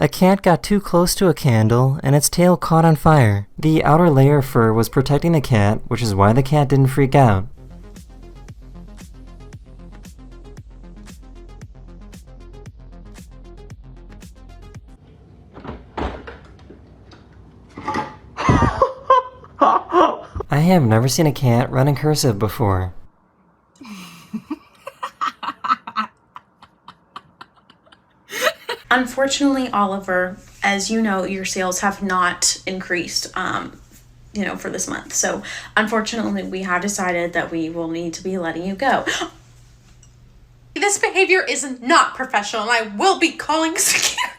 A cat got too close to a candle, and its tail caught on fire. The outer layer of fur was protecting the cat, which is why the cat didn't freak out. I have never seen a cat run in cursive before. Unfortunately, Oliver, as you know, your sales have not increased, for this month. So unfortunately, we have decided that we will need to be letting you go. This behavior is not professional, and I will be calling security.